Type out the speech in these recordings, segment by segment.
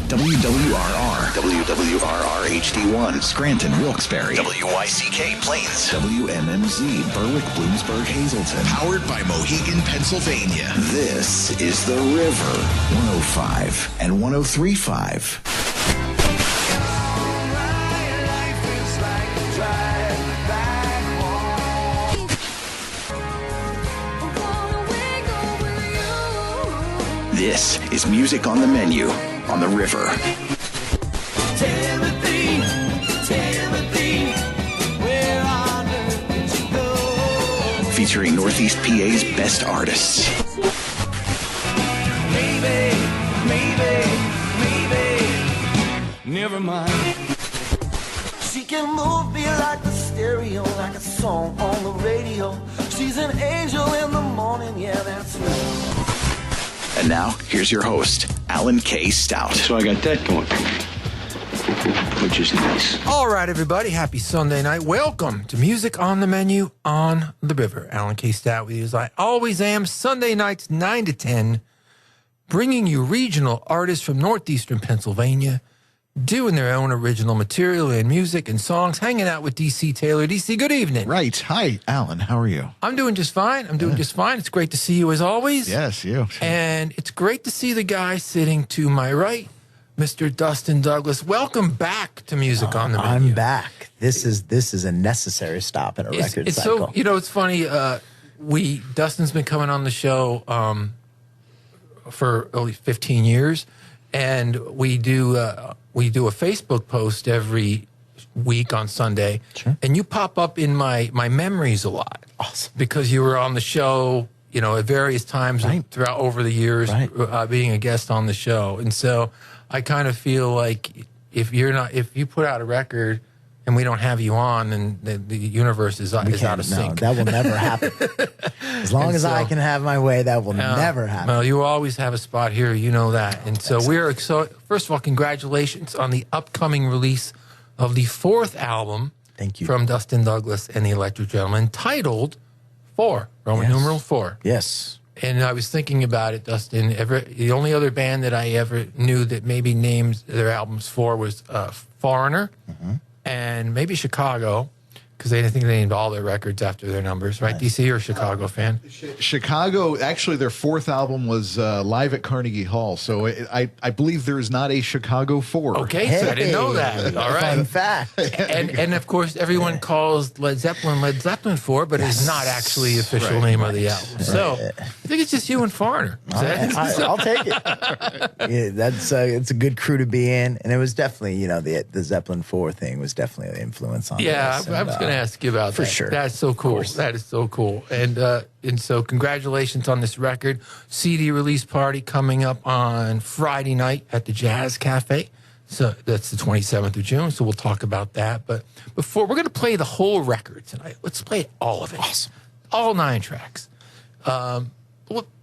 WWRR, WWRR HD1, Scranton, Wilkes-Barre, WYCK Plains, WMMZ, Berwick, Bloomsburg, Hazleton. Powered by Mohegan, Pennsylvania. This is The River, 105 and 103.5. This is Music on the Menu on The River. Timothy, where on earth did you go? Featuring Northeast PA's best artists. Maybe, never mind. She can move me like the stereo, like a song on the radio. She's an angel in the morning, yeah, that's me. And now, here's your host, Alan K. Stout. So I got that going for me, which is nice. All right, everybody. Happy Sunday night. Welcome to Music on the Menu on The River. Alan K. Stout with you as I always am. Sunday nights, 9 to 10, bringing you regional artists from northeastern Pennsylvania, doing their own original material and music and songs, hanging out with D.C. Taylor. D.C., good evening. Right. Hi, Alan. How are you? I'm doing just fine. It's great to see you as always. Yes, you. And it's great to see the guy sitting to my right, Mr. Dustin Douglas. Welcome back to Music on the Menu. I'm back. This is a necessary stop in a record cycle. So, it's funny. Dustin's been coming on the show for only 15 years, and we do a Facebook post every week on Sunday. Sure. And you pop up in my memories a lot. Awesome. Because you were on the show, at various times throughout over the years, being a guest on the show. And so I kind of feel like if you put out a record and we don't have you on, then the universe is out of sync. No, that will never happen. As long as I can have my way, that will never happen. Well, you always have a spot here, you know that. And so we're excited. First of all, congratulations on the upcoming release of the fourth album. Thank you. From Dustin Douglas and the Electric Gentleman, titled 4, Roman numeral 4. Yes. And I was thinking about it, Dustin. The only other band that I ever knew that maybe named their albums 4 was Foreigner. Mm-hmm. And maybe Chicago, because I think they named all their records after their numbers, right? DC, you're a Chicago fan? Chicago, actually, their fourth album was live at Carnegie Hall. So I believe there is not a Chicago 4. Okay, so I didn't know that. All right. Fun fact. And of course, everyone calls Led Zeppelin 4, but it's not actually the official name of the album. So I think it's just you and Foreigner. I'll take it. Yeah, it's a good crew to be in. And it was definitely, the Zeppelin 4 thing was definitely an influence on this. I was going to ask you about that. For sure. That's so cool. That is so cool. And so congratulations on this record. CD release party coming up on Friday night at the Jazz Cafe. So that's the 27th of June. So we'll talk about that. But before, we're going to play the whole record tonight. Let's play all of it. Awesome. All 9 tracks.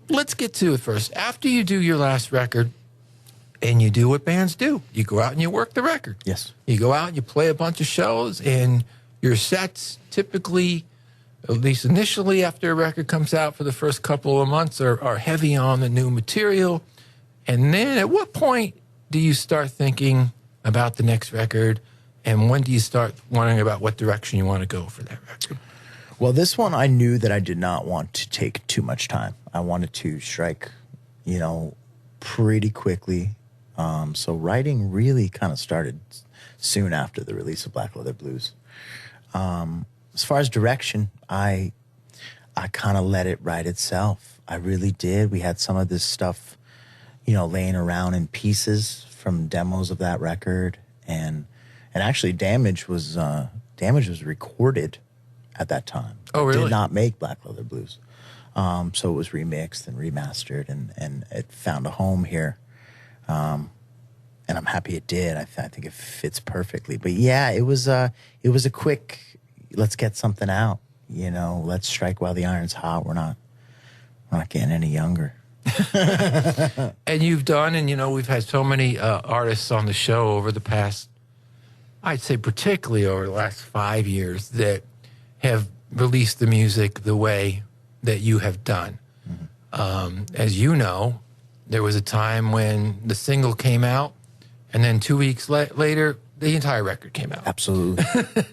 Let's get to it first. After you do your last record, and you do what bands do, you go out and you work the record. Yes. You go out and you play a bunch of shows, and your sets typically, at least initially after a record comes out for the first couple of months, are heavy on the new material. And then at what point do you start thinking about the next record, and when do you start wondering about what direction you want to go for that record? Well, this one I knew that I did not want to take too much time. I wanted to strike, pretty quickly. So writing really kind of started soon after the release of Black Leather Blues. As far as direction, I kind of let it write itself. I really did. We had some of this stuff, laying around in pieces from demos of that record, and actually Damage was recorded at that time. Oh, really? It did not make Black Leather Blues. So it was remixed and remastered, and it found a home here. And I'm happy it did. I think it fits perfectly. But yeah, it was a quick, let's get something out. Let's strike while the iron's hot. We're not getting any younger. And you've done, and we've had so many artists on the show over the past, I'd say particularly over the last 5 years, that have released the music the way that you have done. Mm-hmm. As you know, there was a time when the single came out And then 2 weeks later, the entire record came out. Absolutely.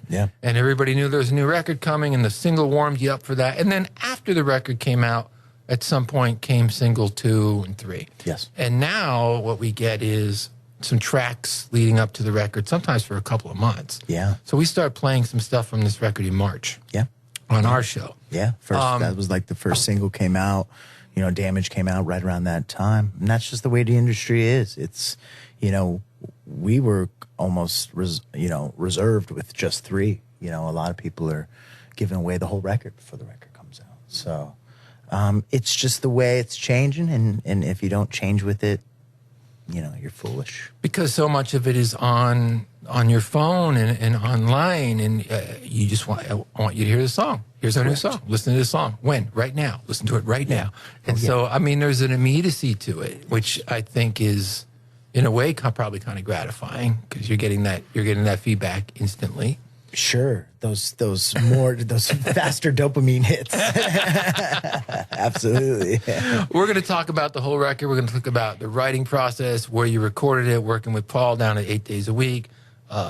Yeah. And everybody knew there was a new record coming, and the single warmed you up for that. And then after the record came out, at some point came single 2 and 3. Yes. And now what we get is some tracks leading up to the record, sometimes for a couple of months. Yeah. So we start playing some stuff from this record in March Yeah. on our show. Yeah. That was like the first single came out. You know, Damage came out right around that time. And that's just the way the industry is. It's, you know, we were almost, reserved with just 3. You know, a lot of people are giving away the whole record before the record comes out. So it's just the way it's changing. And if you don't change with it, you know, you're foolish. Because so much of it is on your phone and online, and you just I want you to hear the song. Here's our new song. Listen to the song. When? Right now. Listen to it right now. And so, I mean, there's an immediacy to it, which I think is, in a way, probably kind of gratifying because you're getting that feedback instantly. Sure, those faster dopamine hits. Absolutely. We're going to talk about the whole record. We're going to talk about the writing process, where you recorded it, working with Paul down at 8 days a week,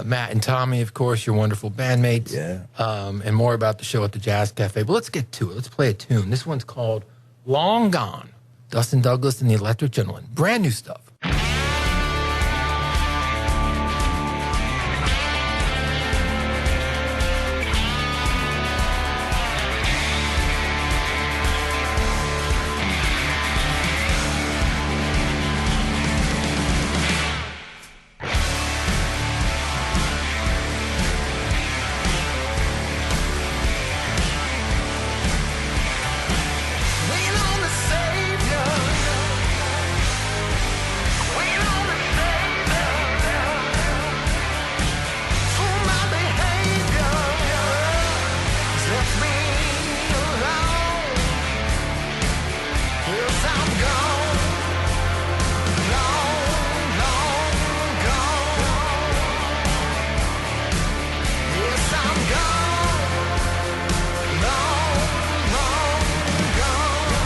Matt and Tommy, of course, your wonderful bandmates, and more about the show at the Jazz Cafe. But let's get to it. Let's play a tune. This one's called "Long Gone." Dustin Douglas and the Electric Gentleman. Brand new stuff. Wait on the Savior. Wait on the Savior. For my behavior has left me alone. Yes, I'm gone. Long, long gone. Yes, I'm gone. Long, long gone.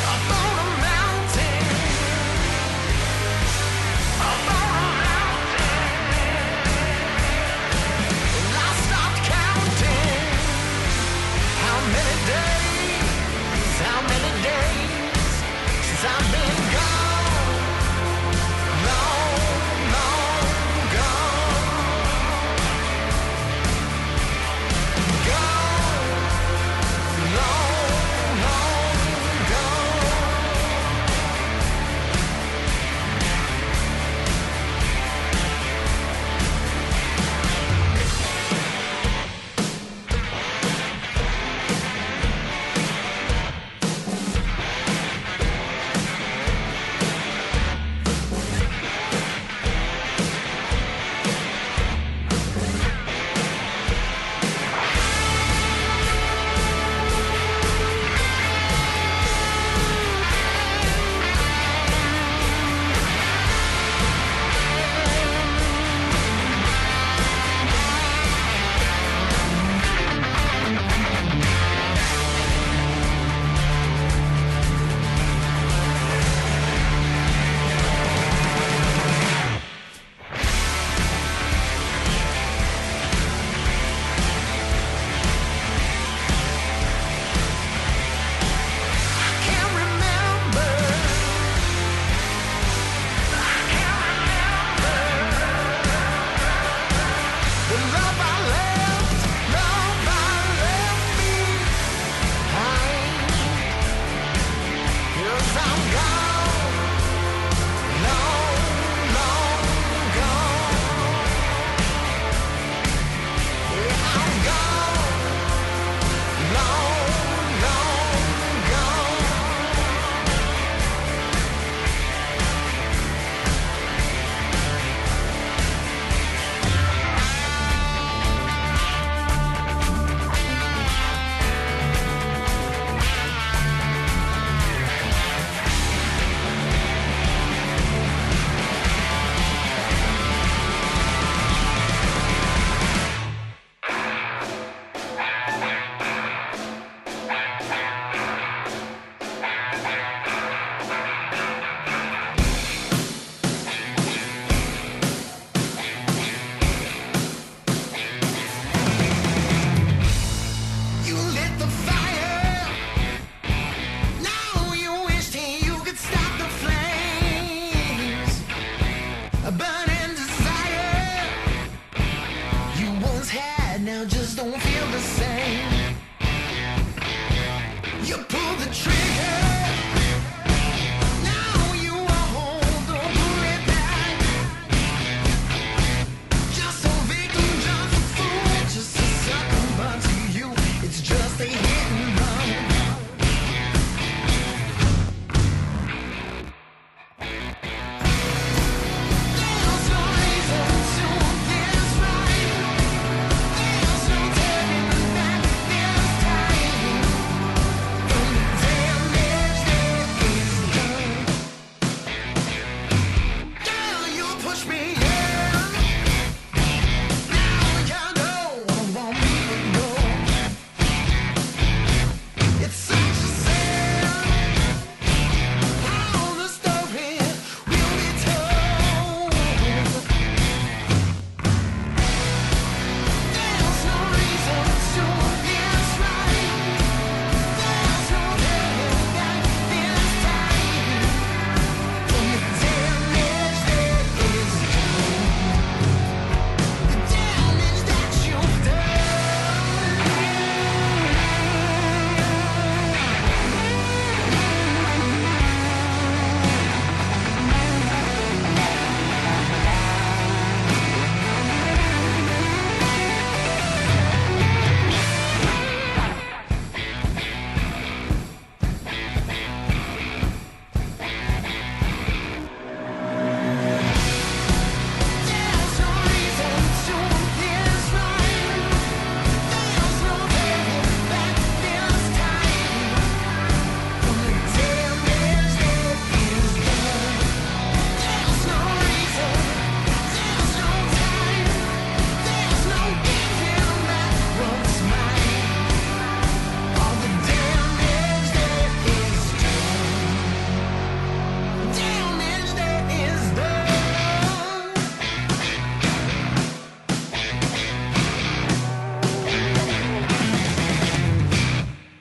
Up on a mountain, up on a mountain, and I stopped counting how many days since I've been gone. Long, long gone. Gone. Long, long gone.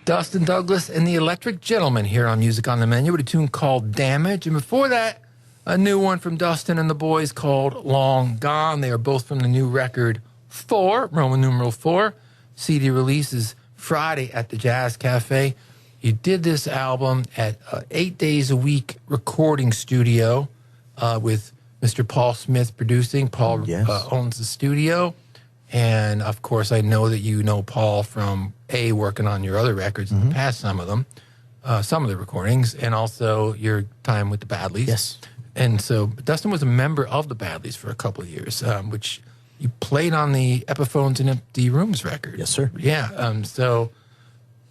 Dustin Douglas and the Electric Gentleman here on Music on the Menu with a tune called Damage. And before that, a new one from Dustin and the boys called Long Gone. They are both from the new record 4, Roman numeral 4. CD release is Friday at the Jazz Cafe. You did this album at 8 days a week recording studio with Mr. Paul Smith producing. Paul owns the studio. And, of course, I know that you know Paul from, working on your other records in the past, some of them, some of the recordings, and also your time with the Badleys. Yes. And so Dustin was a member of the Badleys for a couple of years, which you played on the Epiphones and Empty Rooms record. Yes, sir. Yeah. So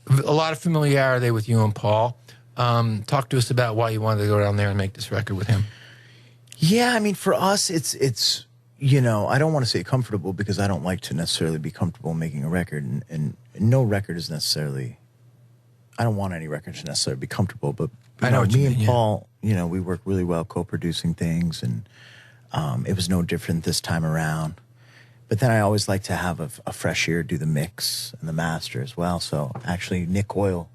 a lot of familiarity with you and Paul. Talk to us about why you wanted to go down there and make this record with him. Yeah, I mean, for us, it's you know, I don't want to say comfortable because I don't like to necessarily be comfortable making a record, and no record is necessarily. I don't want any record to necessarily be comfortable, but I know what you me mean, and Paul, you know, we work really well co-producing things, and it was no different this time around. But then I always like to have a fresh ear do the mix and the master as well. So actually, Nick Coyle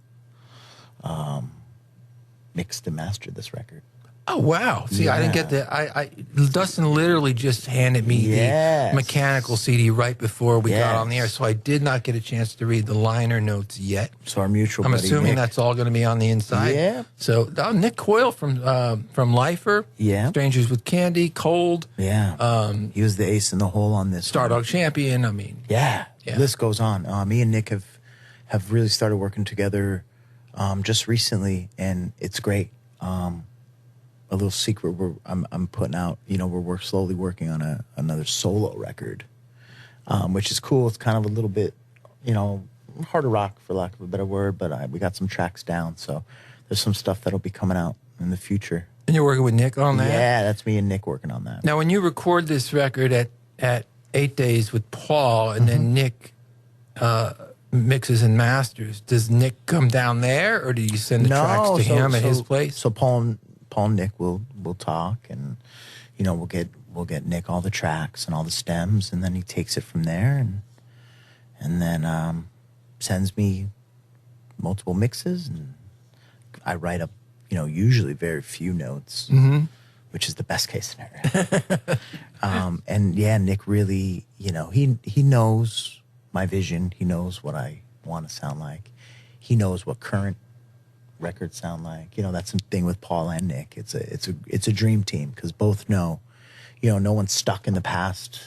mixed and mastered this record. Oh, wow. See, I didn't get that. Dustin literally just handed me the mechanical CD right before we got on the air, so I did not get a chance to read the liner notes yet. So our mutual I'm buddy, assuming Nick, that's all going to be on the inside. Yeah. So Nick Coyle from Lifer, Strangers with Candy, Cold. Yeah. He was the ace in the hole on this. Stardog Champion, I mean. Yeah. List goes on. Me and Nick have really started working together just recently, and it's great. A little secret I'm putting out, you know, we're slowly working on another solo record, which is cool. It's kind of a little bit, you know, harder rock for lack of a better word, but we got some tracks down, so there's some stuff that'll be coming out in the future. And you're working with Nick on that? Yeah, that's me and Nick working on that. Now, when you record this record at 8 Days with Paul, and then Nick mixes and masters, does Nick come down there, or do you send the tracks to him at his place? So Paul and Nick will talk, and you know we'll get Nick all the tracks and all the stems, and then he takes it from there, and then sends me multiple mixes, and I write up, you know, usually very few notes, which is the best case scenario. And yeah, Nick really, you know, he knows my vision. He knows what I want to sound like. He knows what current records sound like. You know, that's the thing with Paul and Nick. It's a dream team because both know, you know, no one's stuck in the past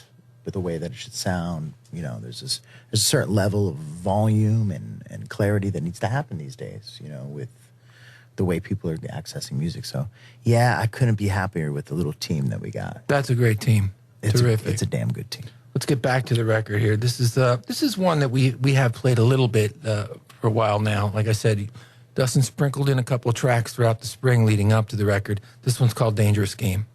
with the way that it should sound. You know, there's a certain level of volume and clarity that needs to happen these days, you know, with the way people are accessing music. So yeah, I couldn't be happier with the little team that we got. That's a great team. Terrific. It's a damn good team. Let's get back to the record here. This is one that we have played a little bit for a while now. Like I said, Dustin sprinkled in a couple of tracks throughout the spring leading up to the record. This one's called Dangerous Game.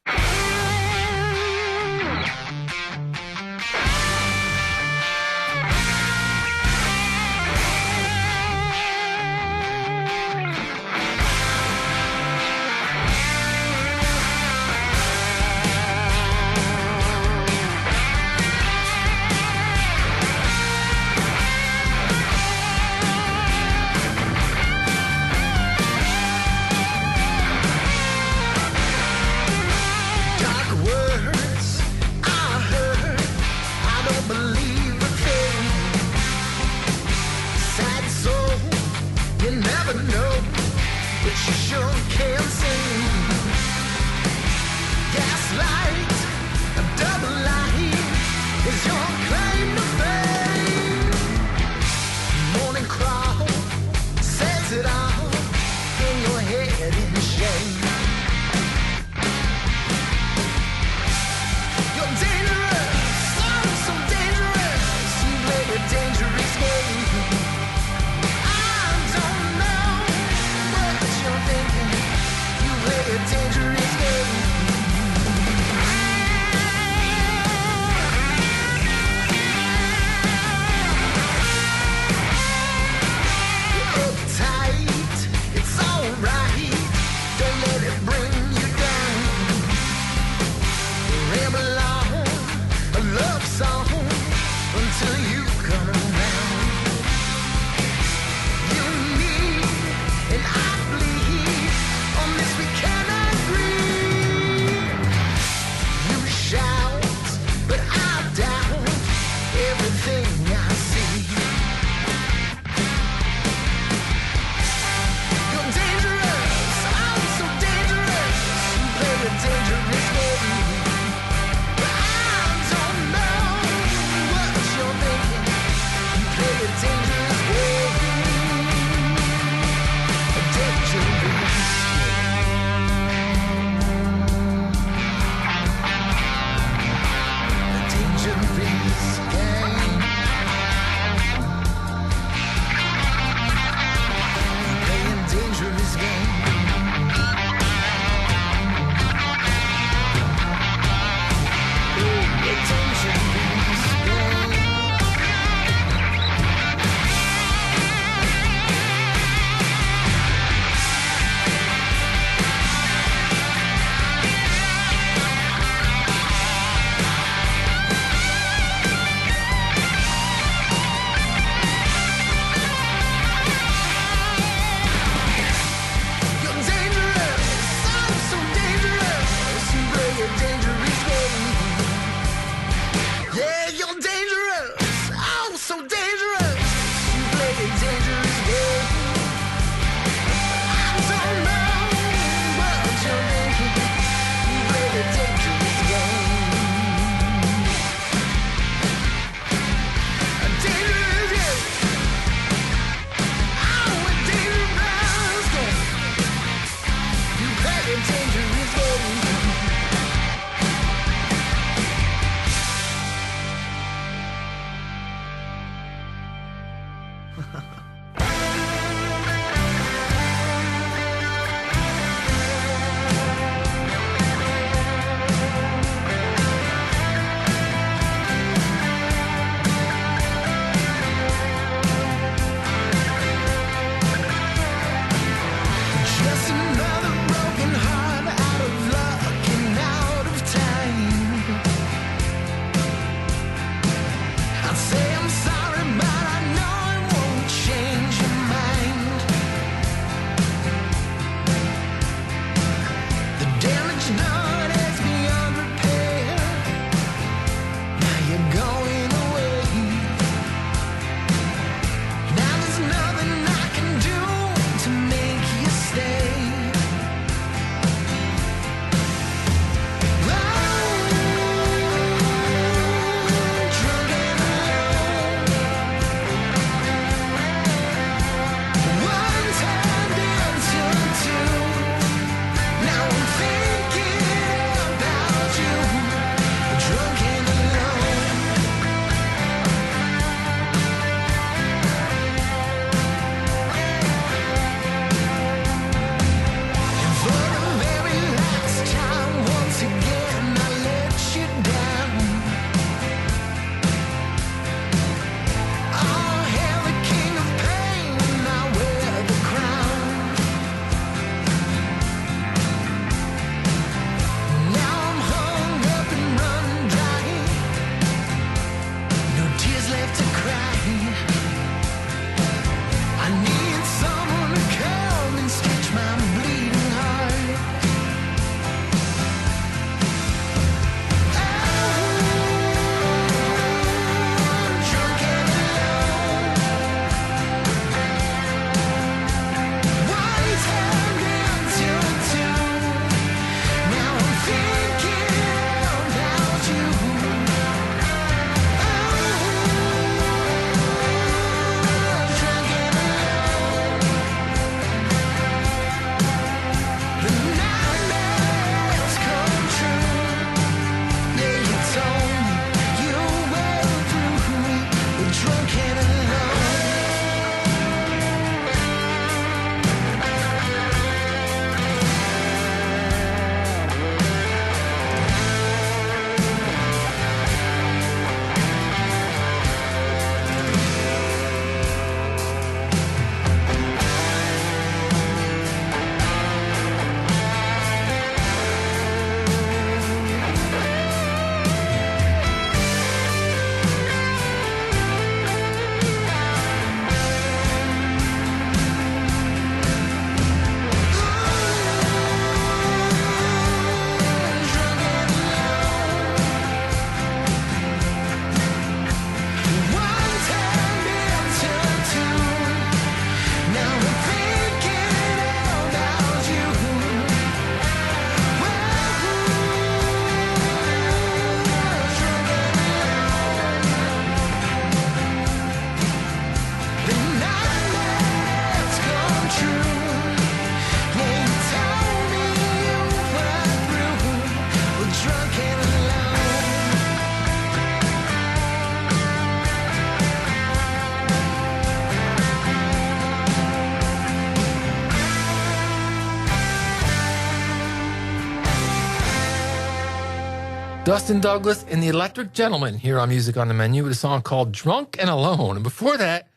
Dustin Douglas and the Electric Gentleman here on Music on the Menu with a song called Drunk and Alone. And before that,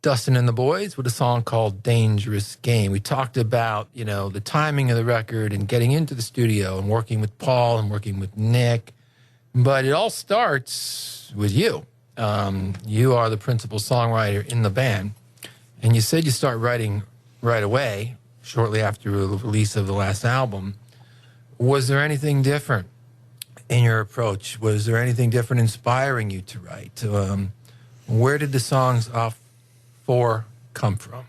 Dustin and the Boys with a song called Dangerous Game. We talked about, the timing of the record and getting into the studio and working with Paul and working with Nick. But it all starts with you. You are the principal songwriter in the band. And you said you start writing right away, shortly after the release of the last album. Was there anything different in your approach? Was there anything different inspiring you to write? Where did the songs off 4 come from?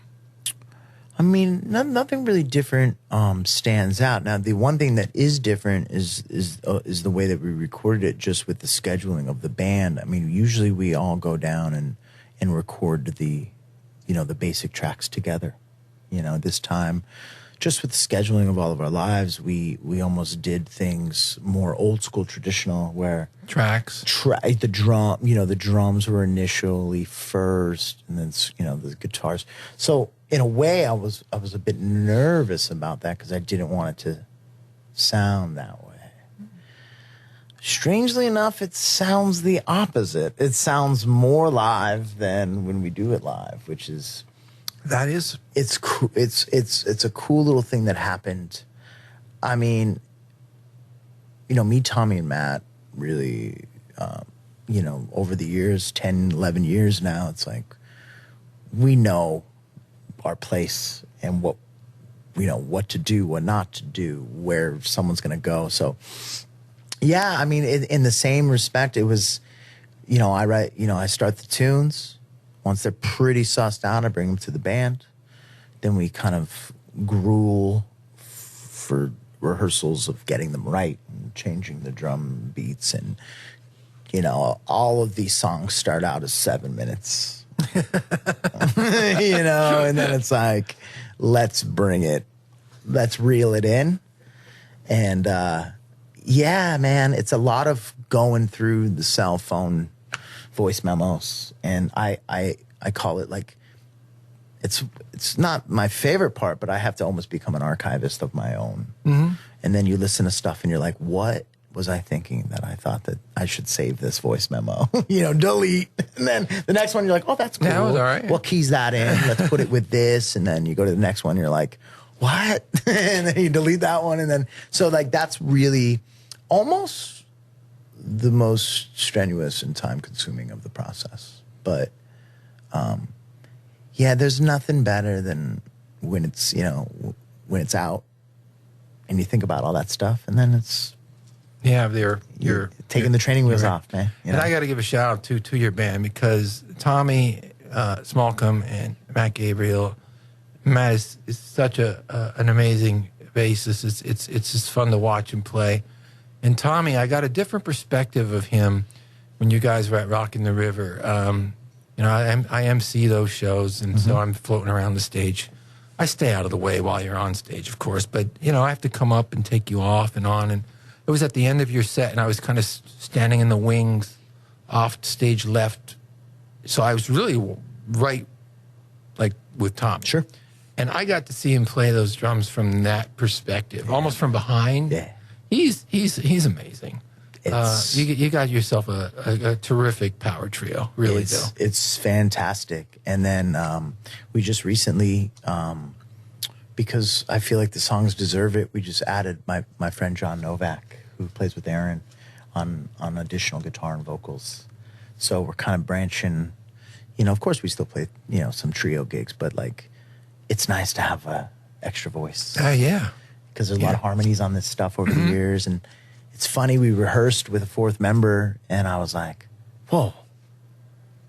I mean, nothing really different stands out. Now, the one thing that is different is the way that we recorded it, just with the scheduling of the band. I mean, usually we all go down and record the basic tracks together. This time, just with the scheduling of all of our lives, we almost did things more old school, traditional, where the drums were initially first, and then the guitars. So in a way, I was a bit nervous about that because I didn't want it to sound that way. Strangely enough, it sounds the opposite. It sounds more live than when we do it live, which is. It's cool. It's a cool little thing that happened. I mean, me, Tommy, and Matt really, over the years, 10, 11 years now, it's like we know our place and what to do, what not to do, where someone's going to go. So, yeah, I mean, in the same respect, it was, I start the tunes. Once they're pretty sussed out, I bring them to the band. Then we kind of gruel for rehearsals of getting them right and changing the drum beats. And, all of these songs start out as 7 minutes. And then it's like, let's reel it in. And, yeah, man, it's a lot of going through the cell phone voice memos, and I call it like it's not my favorite part, but I have to almost become an archivist of my own. Mm-hmm. And then you listen to stuff and you're like, what was I thinking that I thought that I should save this voice memo? Delete. And then the next one you're like, oh, that's cool. That was all right. Well, keys that in. Let's put it with this. And then you go to the next one, you're like, what? And then you delete that one. And then so like that's really almost the most strenuous and time-consuming of the process. But, yeah, there's nothing better than when it's, when it's out and you think about all that stuff, and then it's... Yeah, you're taking the training wheels off, man. And I got to give a shout out to your band, because Tommy Smallcombe and Matt Gabriel, Matt is such an amazing bassist. It's just fun to watch him play. And Tommy, I got a different perspective of him when you guys were at Rockin' the River. I MC those shows, and so I'm floating around the stage. I stay out of the way while you're on stage, of course, but, I have to come up and take you off and on. And it was at the end of your set, and I was kind of standing in the wings off stage left. So I was really right, like, with Tom. Sure. And I got to see him play those drums from that perspective, almost from behind. Yeah. He's amazing. You got yourself a terrific power trio, really do. It's fantastic. And then we just recently, because I feel like the songs deserve it, we just added my friend John Novak, who plays with Aaron, on additional guitar and vocals. So we're kind of branching. Of course we still play some trio gigs, but like it's nice to have a extra voice. Yeah. Because there's a lot of harmonies on this stuff over the years. And it's funny, we rehearsed with a 4th member, and I was like, whoa.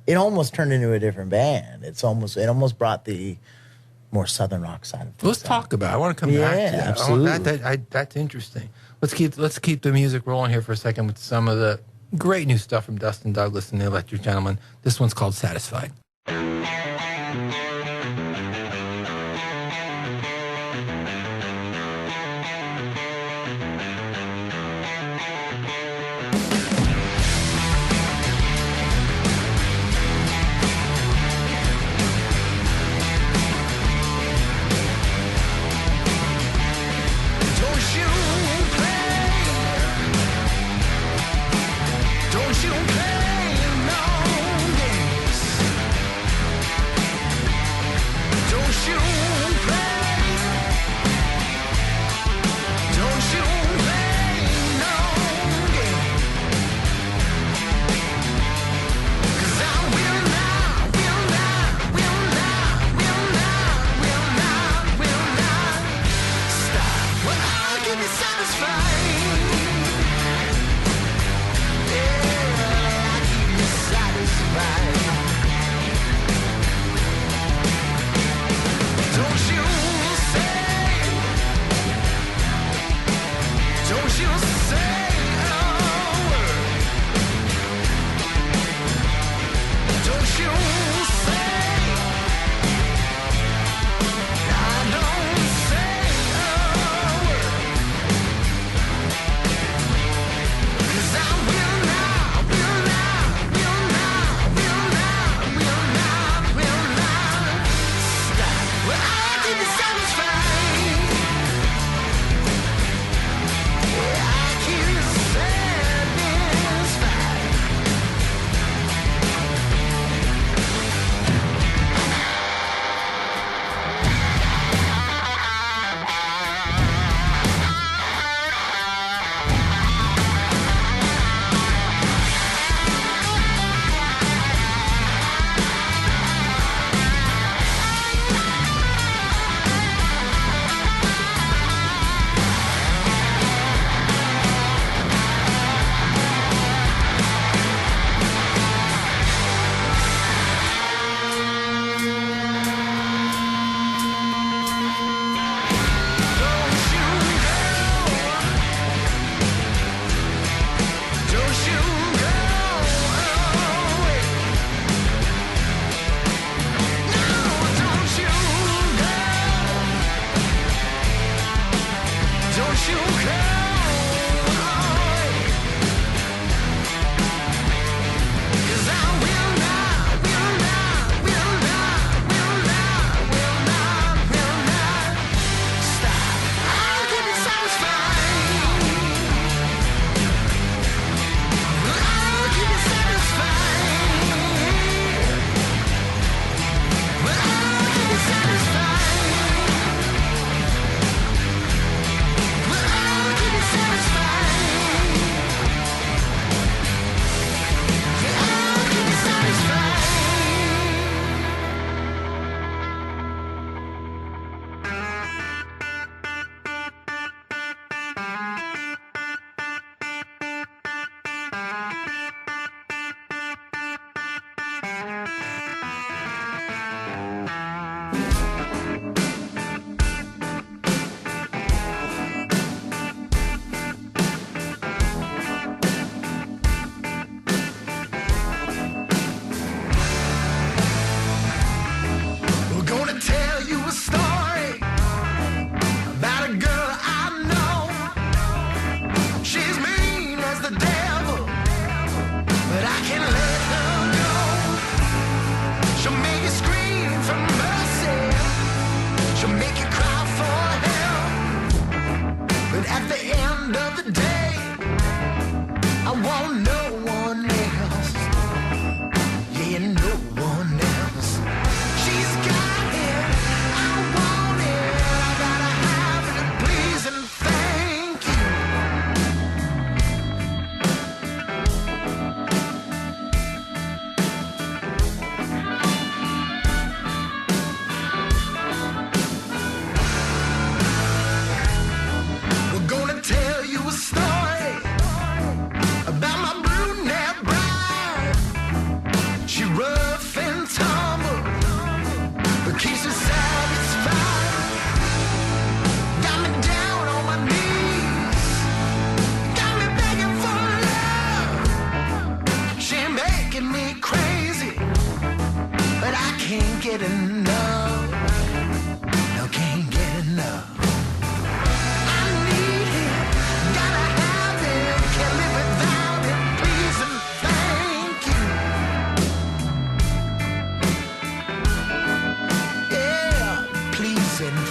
It almost turned into a different band. It almost brought the more Southern rock side of things. Let's talk about it. I want to come back to that. Absolutely. That's interesting. Let's keep the music rolling here for a second with some of the great new stuff from Dustin Douglas and the Electric Gentleman. This one's called Satisfied.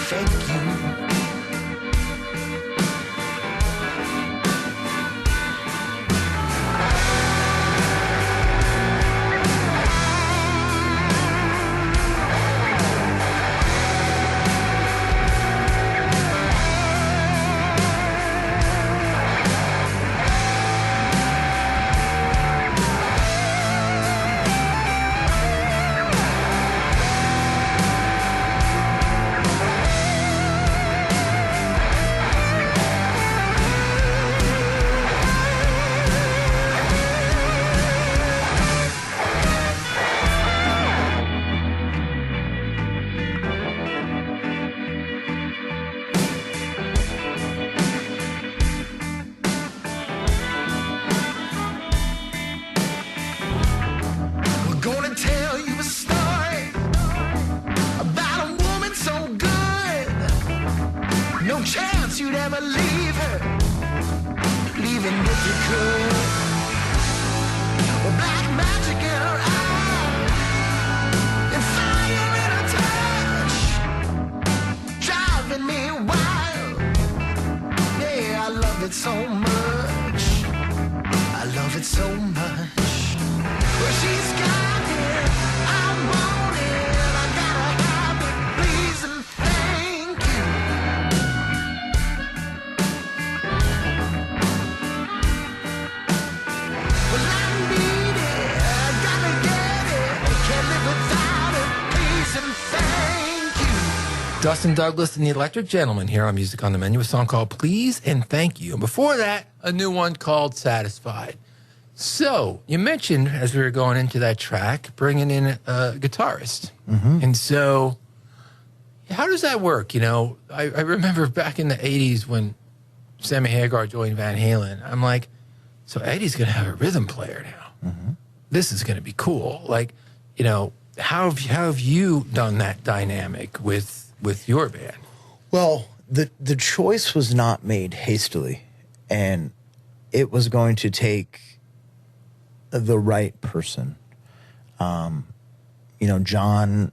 thank you. You'd ever leave her, leaving if you could. Well, black magic in her eye, and fire in her touch, driving me wild. Yeah, I love it so much. I love it so much. Well, she's got it, I want it, I gotta have it, please and thank you. Dustin Douglas and the Electric Gentleman here on Music on the Menu, a song called Please and Thank You. And before that, a new one called Satisfied. So, you mentioned, as we were going into that track, bringing in a guitarist. Mm-hmm. And so, how does that work? You know, I remember back in the 80s when Sammy Hagar joined Van Halen, I'm like, so Eddie's going to have a rhythm player now. Mm-hmm. This is going to be cool. Like, you know, how have you done that dynamic with your band? Well, the choice was not made hastily, and it was going to take the right person. You know, John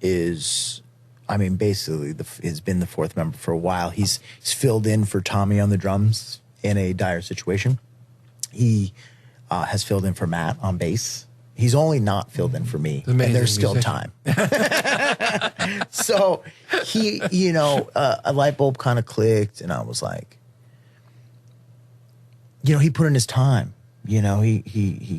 is, I mean, basically has been the fourth member for a while. He's filled in for Tommy on the drums in a dire situation. He has filled in for Matt on bass. He's only not filled in for me, and there's still time. So he, you know, a light bulb kind of clicked, and I was like, you know, he put in his time. You know, he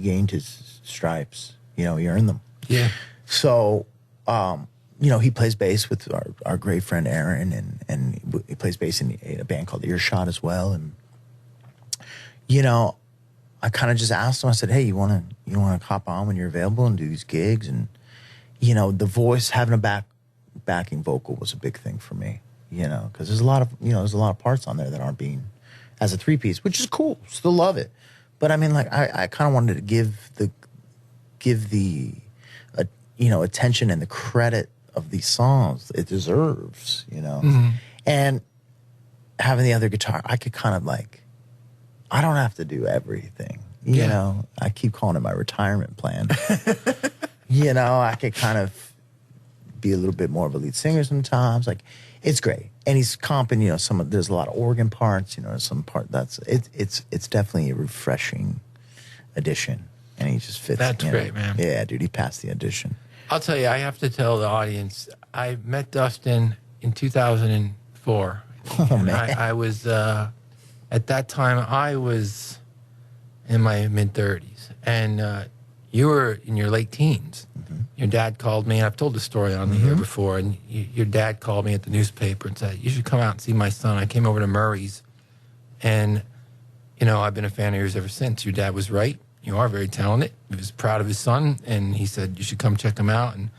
gained his stripes. You know, he earned them. Yeah. So, you know, he plays bass with our great friend Aaron, and he plays bass in a band called Earshot as well. And, you know, I kind of just asked him, I said, hey, you want to hop on when you're available and do these gigs? And, you know, the voice, having a backing vocal was a big thing for me, you know, because there's a lot of parts on there that aren't being as a three-piece, which is cool. Still love it. But I mean, like, I kind of wanted to give the you know, attention and the credit of these songs it deserves, you know. Mm-hmm. And having the other guitar, I could kind of like, I don't have to do everything, you know. I keep calling it my retirement plan. You know, I could kind of be a little bit more of a lead singer sometimes. Like, it's great. And he's comping, you know, there's a lot of organ parts, you know, some part it's definitely a refreshing addition. And he just fits. That's great, man. Yeah, dude, he passed the audition. I'll tell you, I have to tell the audience, I met Dustin in 2004. Oh, man. I was, at that time, I was in my mid-30s. And you were in your late teens. Mm-hmm. Your dad called me, and I've told the story on the air before, and your dad called me at the newspaper and said, you should come out and see my son. I came over to Murray's, and, you know, I've been a fan of yours ever since. Your dad was right. You are very talented. He was proud of his son, and he said, you should come check him out. And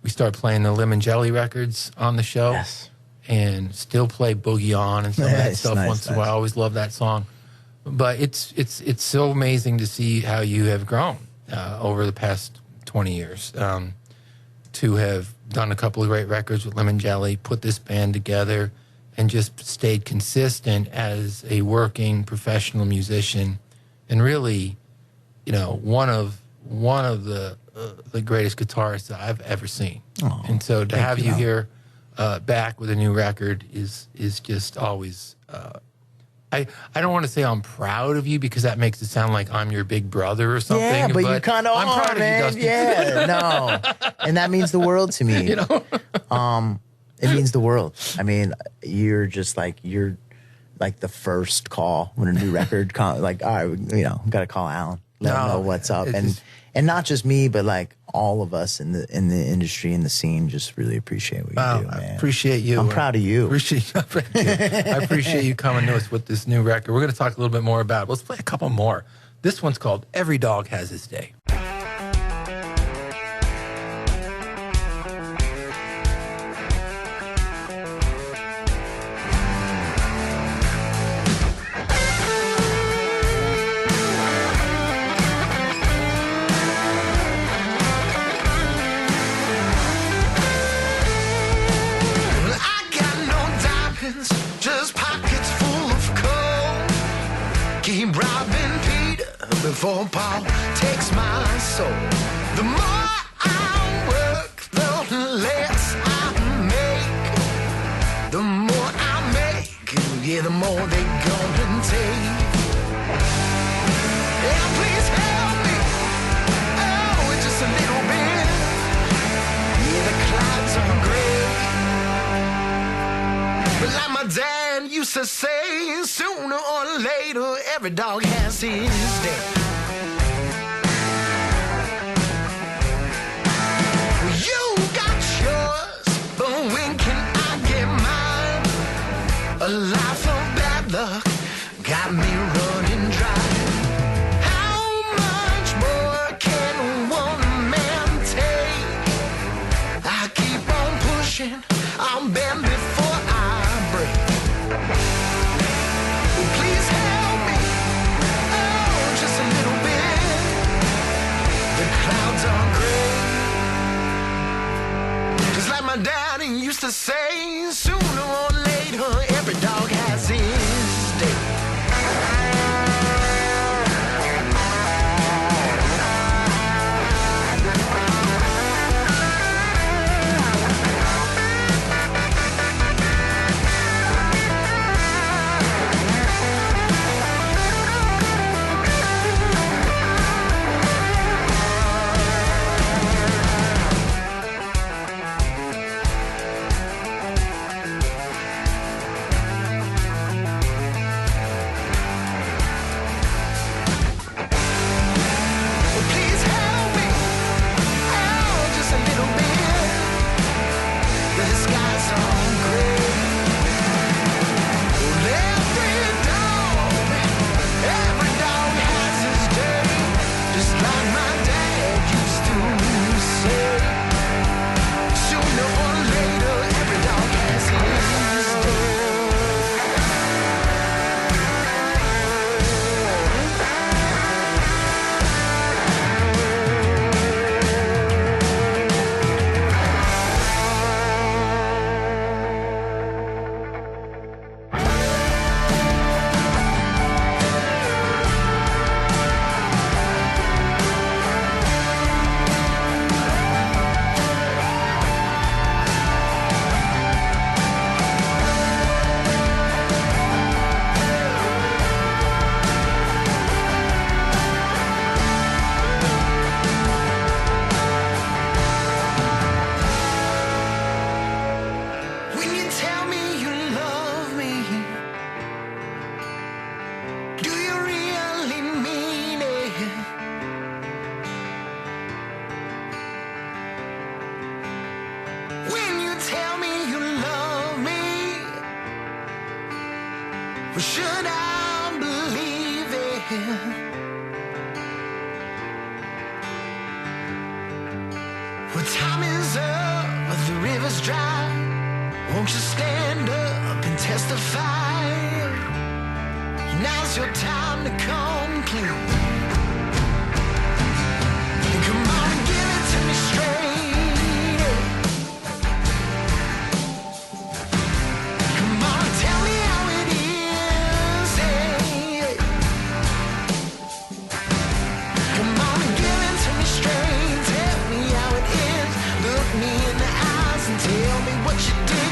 we started playing the Lemon Jelly records on the show. Yes. And still play Boogie On and some of that stuff once in a while. I always love that song. But it's so amazing to see how you have grown over the past 20 years. To have done a couple of great records with Lemon Jelly, put this band together, and just stayed consistent as a working professional musician, and really, you know, one of the greatest guitarists that I've ever seen. Oh, and so to have you here back with a new record is just always. I don't want to say I'm proud of you because that makes it sound like I'm your big brother or something. Yeah, but you kind of I'm are, proud man. of you, Dustin. Yeah, no, and that means the world to me. You know, It means the world. I mean, you're like the first call when a new record like, all right, got to call Alan, let him know what's up, and not just me, but like all of us in the industry, in the scene, just really appreciate what you do, man. I appreciate you. I'm proud of you. I appreciate you coming to us with this new record. We're going to talk a little bit more about it. Let's play a couple more. This one's called Every Dog Has His Day. Just pockets full of coal. Keep robbing Peter before Paul takes my soul. The more I work, the less I make. The more I make, yeah, the more they gonna take. Yeah, please help me. Oh, just a little bit. Yeah, the clouds are gray. But like my dad used to say, sooner or later, every dog has his day. Well, you got yours, but when can I get mine? A life of bad luck got me running dry. How much more can one man take? I keep on pushing, I'm bent before please help me. Oh, just a little bit. The clouds are gray. Just like my daddy used to say, sooner or later, every dog has his day. Should I believe it? Well, time is up, the river's dry. Won't you stand up and testify? Now's your time to come clean. Come on and give it to me straight. Tell me what you did.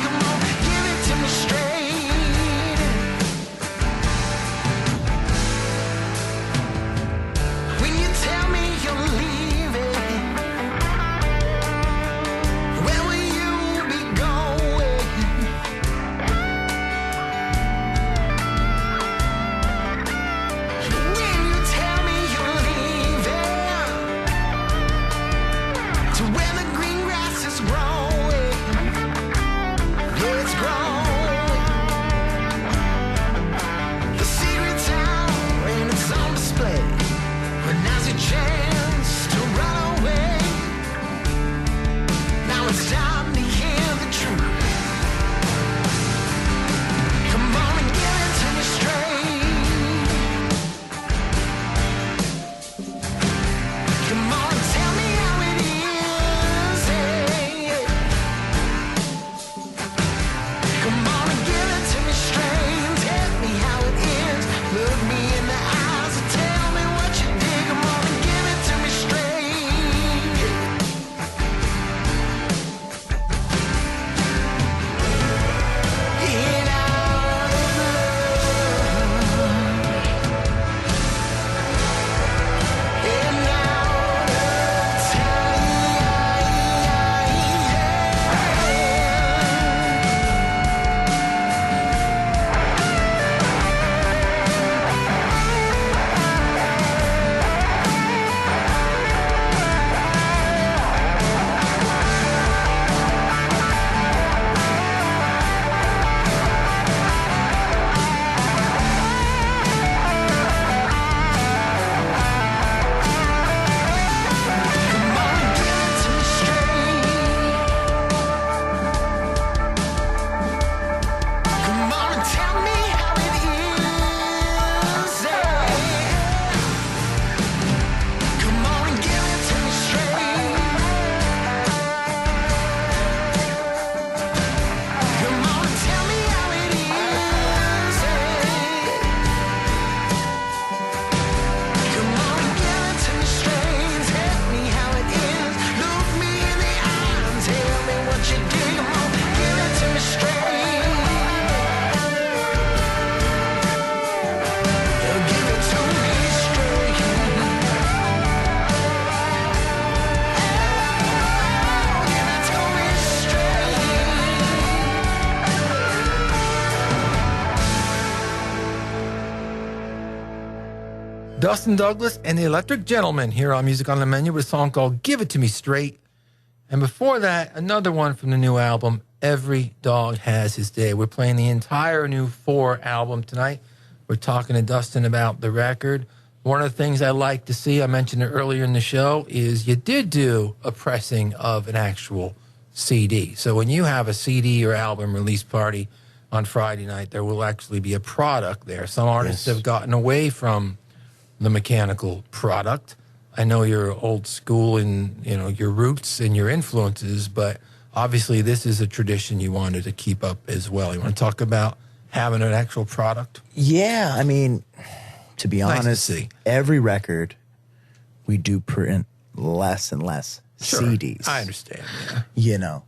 Dustin Douglas and the Electric Gentleman here on Music on the Menu with a song called Give It To Me Straight. And before that, another one from the new album, Every Dog Has His Day. We're playing the entire new 4 album tonight. We're talking to Dustin about the record. One of the things I like to see, I mentioned it earlier in the show, is you did do a pressing of an actual CD. So when you have a CD or album release party on Friday night, there will actually be a product there. Some artists have gotten away from the mechanical product. I know you're old school in, you know, your roots and your influences, but obviously this is a tradition you wanted to keep up as well. You want to talk about having an actual product? Yeah, I mean, to be Nice to honest, see. every record we do print less and less CDs. I understand. Yeah. You know,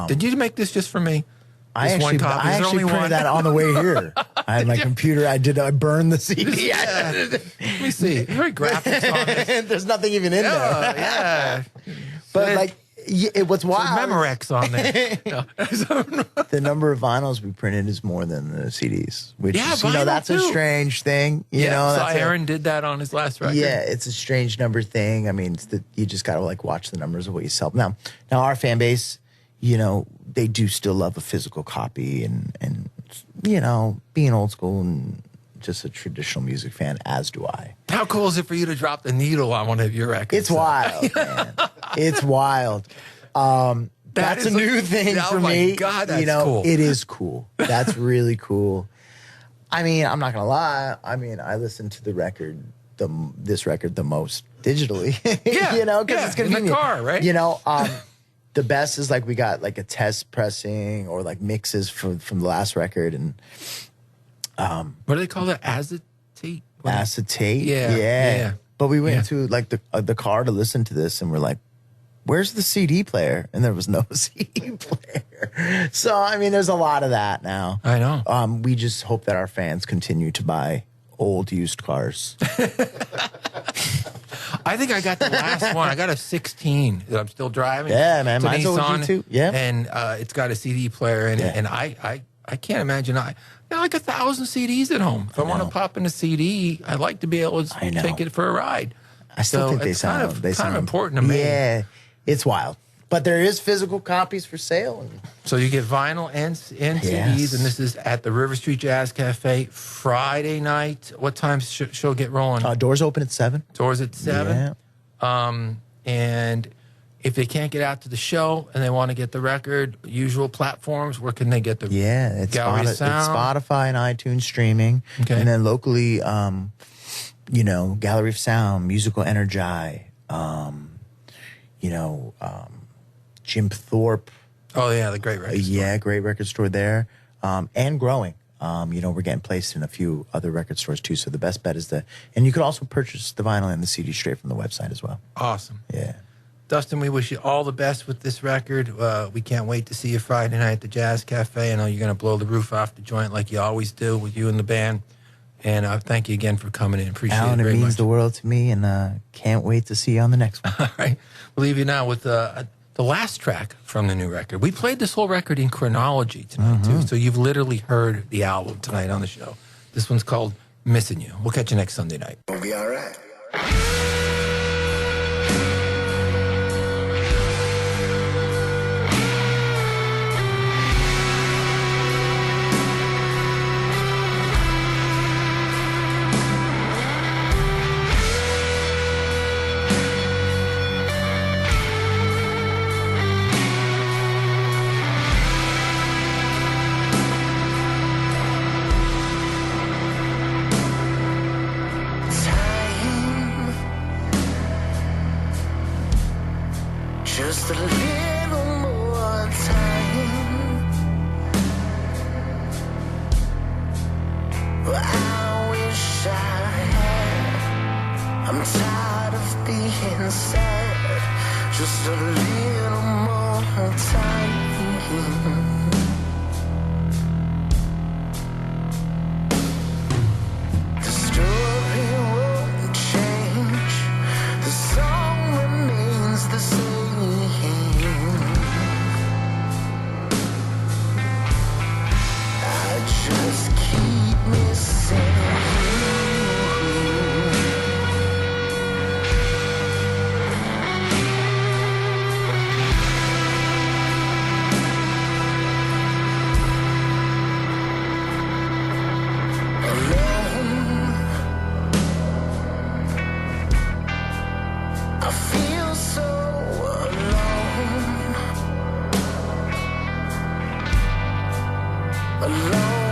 Did you make this just for me? I Just one actually, copy? I Is there actually only printed one? that on the way here. I had my computer. I burned the CD. Let me see. Very graphics on this. There's nothing even in there. Yeah. But There's like, what's wild? Memorex on there. No. The number of vinyls we printed is more than the CDs. Which Yeah, is, you know, vinyl that's a too. strange thing. You know, so that's Aaron did that on his last record. Yeah, it's a strange number thing. I mean, you just gotta like watch the numbers of what you sell. Now our fan base, you know, they do still love a physical copy, and you know, being old school and just a traditional music fan, as do I. How cool is it for you to drop the needle on one of your records? It's wild, man. It's wild. That's a is new thing oh for my me. God, that's you know, cool. it is cool. That's really cool. I mean, I'm not gonna lie. I mean, I listen to this record the most digitally. Yeah, you know, because yeah, it's in the convenient. car, right? You know, the best is like we got like a test pressing or like mixes from the last record and What do they call it? Acetate? What- acetate. Yeah. But we went Yeah. to like the car to listen to this, and we're like, "Where's the CD player?" And there was no CD player. So I mean, there's a lot of that now. I know. We just hope that our fans continue to buy old used cars. I think I got the last one. I got a 16 that I'm still driving. Yeah, man. It's a Mine's a Nissan, OG too. Yeah. And it's got a CD player in it. Yeah. And I can't imagine. I got like 1,000 CDs at home. If I want to pop in a CD, I'd like to be able to I know. take it for a ride. I still So think they it's sound. kind of important to me. Yeah, it's wild. But there is physical copies for sale. And So you get vinyl and CDs, Yes. and this is at the River Street Jazz Cafe Friday night. What time show get rolling? doors open at 7. Doors at 7. Yeah. And if they can't get out to the show and they want to get the record, usual platforms, where can they get the Yeah, it's, Gallery of it's Sound? Spotify and iTunes streaming. Okay. And then locally, you know, Gallery of Sound, Musical Energize, you know, Jim Thorpe. Oh, yeah, the great record store. Yeah, great record store there. And growing. You know, we're getting placed in a few other record stores too. So the best bet is and you could also purchase the vinyl and the CD straight from the website as well. Awesome. Yeah. Dustin, we wish you all the best with this record. We can't wait to see you Friday night at the Jazz Cafe. I know you're going to blow the roof off the joint like you always do with you and the band. And thank you again for coming in. Appreciate Alan, it it very means much. the world to me, and can't wait to see you on the next one. All right. We'll leave you now with the last track from the new record. We played this whole record in chronology tonight, too. So you've literally heard the album tonight on the show. This one's called Missing You. We'll catch you next Sunday night. We'll be all right. Just a little more time. Well, I wish I had. I'm tired of being sad. Just a little more time. The story won't change. The song remains the same. I just keep missing you. alone.